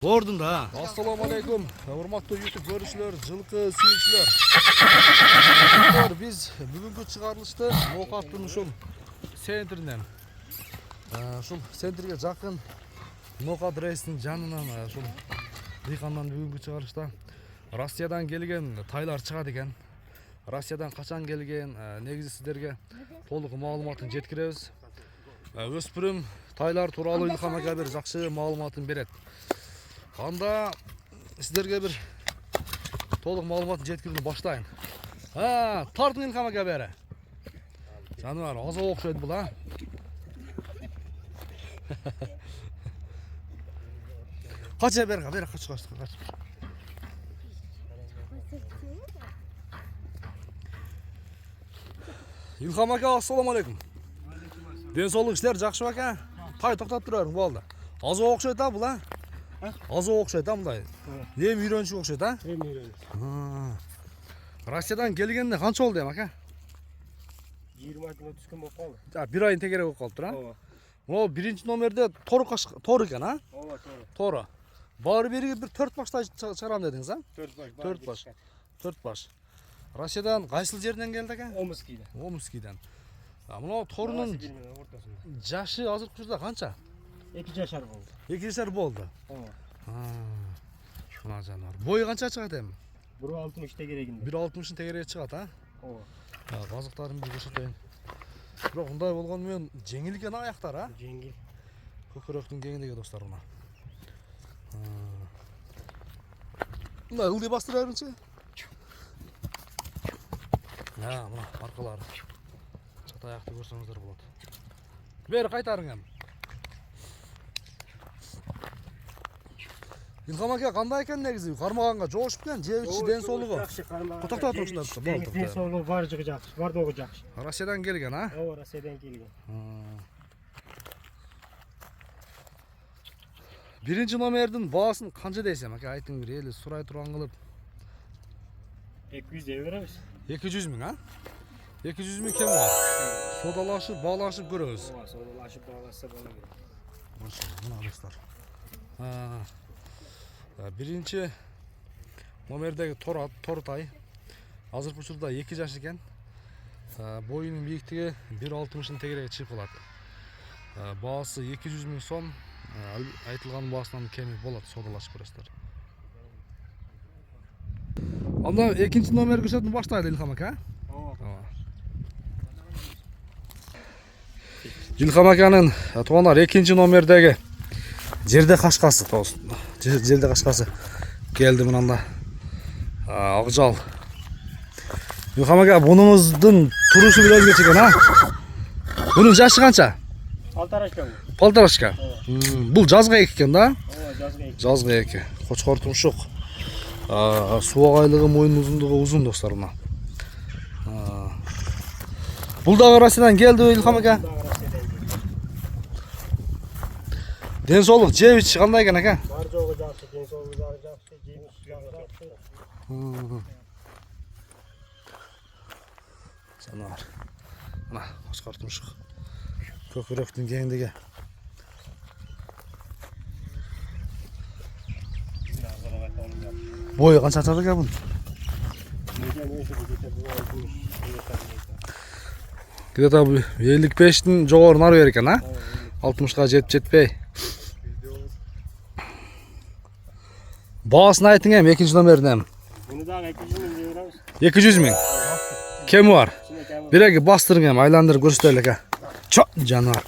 Gördün da. Assalamu alaikum. Hurmatly YouTube görüşçüler, жылкы сүйүүчүлөр. Biz бүгүнкү чыгарылышты Ноокаттын ушул центринен, ушул центрге жакын Ноокат рейстин жанынан ушул дыйкандан бүгүнкү чыгарылышта Россиядан келген тайлар чыгат экен. Россиядан качан келген, негизи сиздерге толук маалыматын жеткиребиз. Өспүрүм тайлар тууралуу Илхам ака бир жакшы маалыматын берет. Анда сіздерге бір толық маалыматын жеткізуді баштайын. Тартың Илхам ака бері. Жануар, аза оқшайды бұл, а? Қача бері, қач. Илхам ака, ассаламу алейкум. Денсаулық ішлер жақсы ака? Тай тоқтап тұрарың болды. Аза оқшайды бұл, а? Азы оқшайды, мындай. Ем үйренші оқшайды, а? Ем үйренші. Россиядан келгенде қанша болды ем, ака? 20 күн өткөн болып қалды. Bir айын тегерек болып қалды, тұра? Ооба. О, бірінші номерде тор екен, а? Ооба, Торы. Бары беріге бір 4 баштай шығарам дедіңіз, а? 4 баш. 4 баш. Россиядан қайсыл жерден келді, ака? Омскийден. Омскийден. Мынау торының жашы азыр күзде қанша? 2 жашар болды. 2 жашар болды. Ооба. Мына жануар. Бойы қанша шығады ем? 1.60 тегерегинде. 1.60 тегереге шығады, а? Ооба. Қазықтарын бір көрсетейін. Бірақ ұндай болғанымен жеңіл екен аяқтар, а? Жеңіл. Көкіректің кеңдігі достар мына. Мына ылди бастыра беріңізші. Мына арқалары. Чат аяқты көрсеңіздер болады. Бері қайтарың ем. Илхам ака қандай екен негізі? Қармағанға жоғышып екен, жебіші денсаулығы. Құттықтап тұрсыңдар. Денсаулығы бар жығы жақсы, бар доғы жақсы. Россиядан келген, а? Ооба, Россиядан келген. Birinci номердің бағасын қанша дейсем, ака айтың бір елі сұрай тұрған қылып. 200 деп береміз. 200 мың, а? 200 мың кем бар. Содалашып, бағалашып көріңіз. Ооба, содалашып бағаласа бола береді. Мына достар. Birinci номердегі тортай. Азыр бұшырда 2 жаш екен. Бойының биіктігі 1.60 тегереге шығып қалады. Бағасы 200 мың сом. Айтылған бағасынан кеми болады, содалашып көресіздер. Анда екінші номер көрсетіп баштайды Илхам ака. Илхам аканың туғандар екінші номердегі жерде қашқасы. Жерде қашқасы келді мұнанда. Ақжал. Илхам ака, бұныңыздың тұрушы бір өзге чекен, а? Бұның жашы қанша? 1.5 жашқа. Бұл жазға екен, да? Ооба, жазға 2. Жазға еке. Қошқар тұмшық. Суағайлығы, мойын ұзындығы ұзын достарына. Бұл дағы Россиядан келді, Илхам ака? Денсаулық жебіш қандай екен, ака? Бар жоғы жақсы, денсаулығы жақсы, жеміс жақсы. Жануар. Мына, қошқар тұмшық. Көкіректің кеңдігі. Бойы қанша атады ка бұн? Где-то 55-тің жоғарын ары берекен, а? 60-ға жетпей. Бағасын айтың әм, екінші номерін әм. Бұны дағы 200 мың деп береміз. 200 мың. Кемі бар? Береге бастырың әм, айландыр көрсетелік, а? Чо, жануар.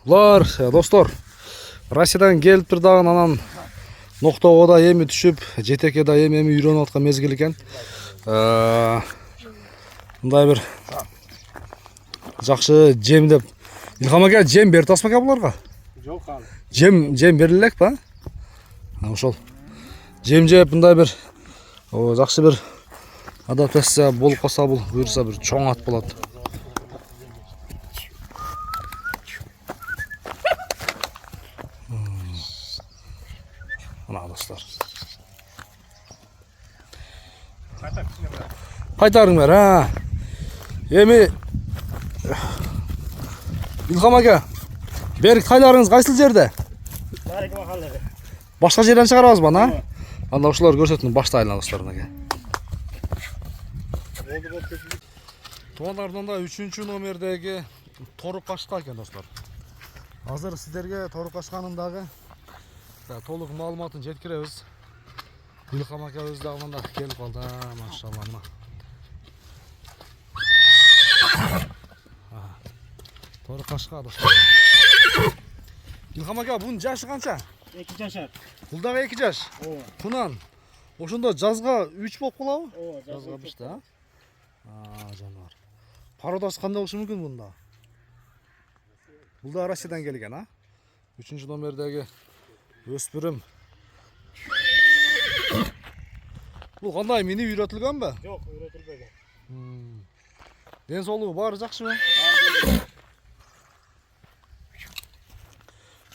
Бұлар, достар, Россиядан келіп тұрдағын анан Ноқтауға да емі түшіп, жетекке да емі үйреніп атқан мезгіл екен. Бұндай бір жақшы жем деп. Илхам ака, жем берді асма ка бұларға? Жоқ қалы. Жем берілік па? Ошол. Жем жеп бұндай бір жақсы бір адаптация болып қалса бұл, бұйырса бір чоң ат болады. Мына достар. Қайтарың бер, а? Емі Илхам ака, Берік тайларыңыз қайсыл жерде? Нарик махаллада. Башқа жерден шығарабыз ба, на? Анда ушулар көрсөтүн баш тайлар достарынаке. Туғандардан да 3-ші номердегі торы қашқа екен достар. Азыр сіздерге торы қашқанындағы толық маалыматын жеткіреміз. Илхам ака өз дағынан да келіп қалды, машалла мына. Торы қашқа достар. Илхам ака, бұның жашы қанша? 2 жашар. Бұл дағы 2 жаш. Құнан. Ошонда жазға 3 болып қалауы? Жазға 1 да. Жануар. Пародасы қандай болушы мүмкін бұнда? Бұл да Россиядан келген, а? 3-ші номердегі өспірім. Бұл қандай мені үйретілген бе? Жоқ, үйретілбеген. Денсаулығы бары жақсы ма?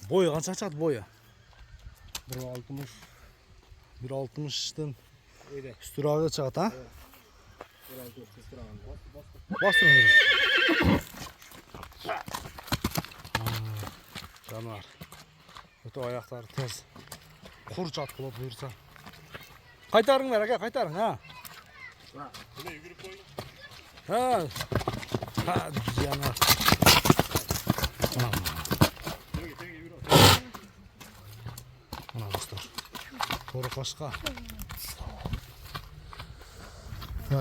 Бойы қанша шығады бойы? 1.60. 1.60-тен Öyle. üstürağı çıkart ha? 1.60 kıstıramam. Bastırın bir. Canavar. Öte ayakları tez. Kur çat kılıp buyursa. Kaytarın ver aga, kaytarın ha. Bunu yürüp koy. Ha. Ha canavar. Ana dostlar. Toru kaşka.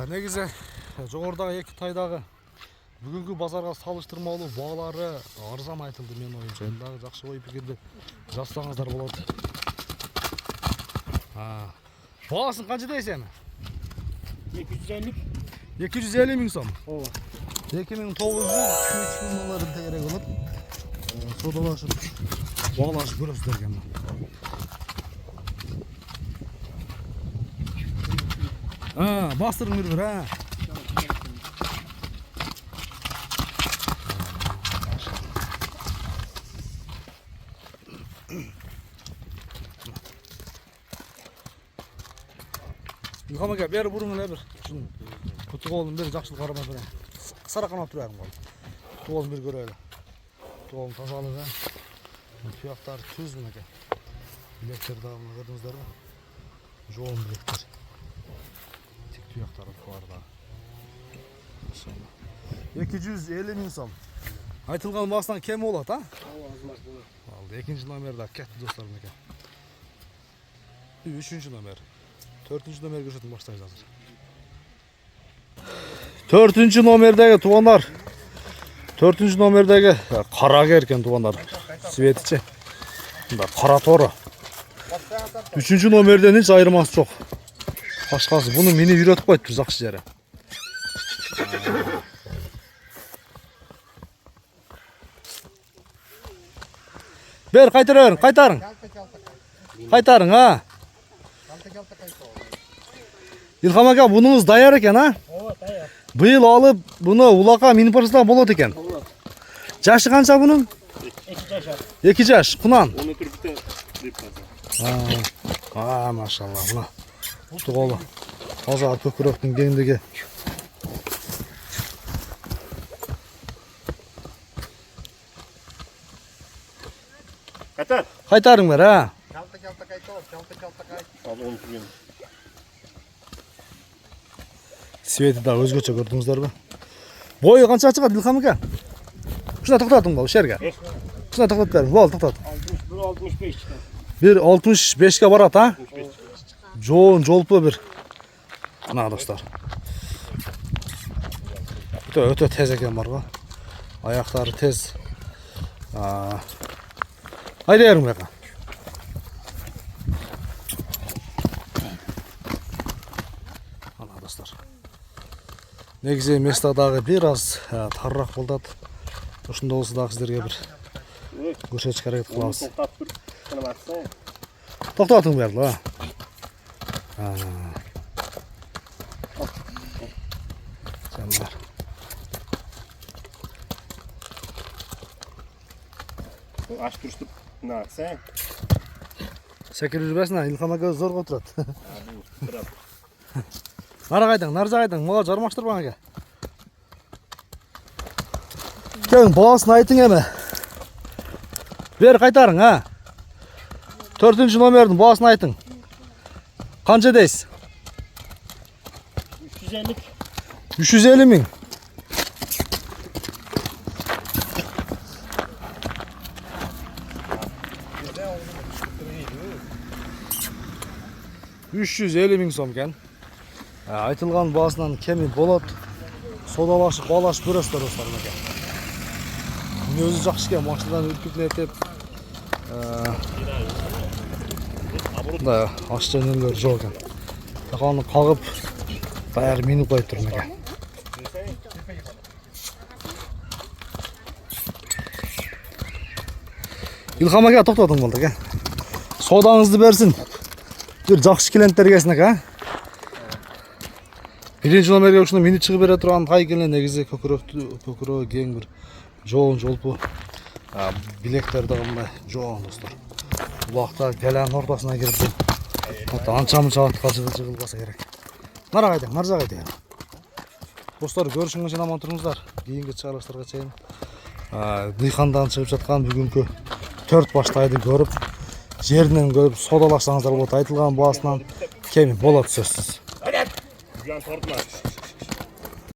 Ne güzel. Жоғарыдағы екі тайдағы бүгінгі базарға салыштырмаулы бағалары арзан айтылды мен ойымша. Енді жақсы ой пікірді жасаңыздар болады. Бағасын қанша дейсен? 250. 250 мың сом. 2900 3 мыңларын керек болады. Содалашып бағалашып көресіздер екен. Bastırın bir ha. İlham aka beri burun ne bir. Şunu kutu oğlum bir жақсылық қарамай тұрайын. Қысара қанат тұрайын ғой. Kutu oğlum bir görelim. Kutu oğlum тазалығы ha. Tuyaktары түз мына aka. Bilekleri dağılma gördünüzler mi? Жоғын bilekler. Tuyaktары var da. 250 мың сом. Айтылған басынан кем болады, а? Алды. 2-ші номерді кетті достар мінеке. 3-ші номер. 4-ші номер көрсетін баштайыз азыр. 4-ші номердегі туғандар. 4-ші номердегі қараға еркен туғандар. Светіче. Қара торы. 3-ші номерден hiç айырмасы жоқ. Қашқасы. Бұны мені үйретіп қойды біз жақсы жері. Бер, қайтарың, қайтарың. Қайтарың, а? İlham aka, bununuz dayar eкен, а? Dayar. Быйыл алып, бұны улақа миніп барсызда болады екен. Жашы қанша бұның? 2 жашар. 2 жаш, құнан. Onu kırpıta deyip kalsa. Машалла, бұна. Тұғалы. Таза көкіректің кеңдігі. Katar. Қайтарың бер, а? Çalta kayt. Al onu kırıyorum. Светі да өзгөчө көрдіңіздер бе? Бойы қанша шығады İlham aka? Шuna тоқтатың ба, шерге? Шuna тоқтат бер, бол тоқтат. 1.65 çıkar. 1.65'ke барат, а? Жоğun, жолпы bir. Ana dostlar. Öte tez eken var ba. Ayakları tez. Haydi yerim baka. Ana dostlar. Ne güzel Mesda'dağı biraz tarrak buldat. Uşunda olsa da sizlerge bir görseç hareket kılabız. Toktap dur. Sana baksana. Toktatın berdi ha. Canlar. Aç duruştup ne yapsın? Şekil yürübesine İlham aka zor oturat. Bırak. Nara kaydan, narza kaydan, mola jarmaştır bana gel. Gel, bağısını aytın eme. Бер қайтарың, а? 4-ші номердің бағасын айтың. Қанша дейсіз? 350. 350 мың. $350 сом екен. Айтылған бағасынан кеми болады. Содалашып, балашып көресіздер достар екен. Өзі жақсы екен, машинадан үлкіп нетіп. Да, ашча нелер жоқ екен. Тақаны қағып, бәрі минут қойып тұрмын екен. Илхам ака тоқтадың болды екен. Содаңызды берсін. Bir жақсы клиенттер келсін екен. Бірінші номерге ұшына минут шығып бере тұрған қай келін негізі көкірегі кең бір жоғын жолпы білектерді қымдай жоғын достар. Бұлақта кәләнің ортасына келіп анша-мұнша атқа жығылбаса керек. Нара қайдың, наржа қайдың. Достар, көрішіңіз аман тұрыңыздар. Кейінгі шығарылыстарға чейін. Дыйқандан шығып жатқан бүгінгі 4 баштайды көріп, жерінен көріп, содалашсаңыздар болады. Айтылған бағасынан кеми болады сөзсіз.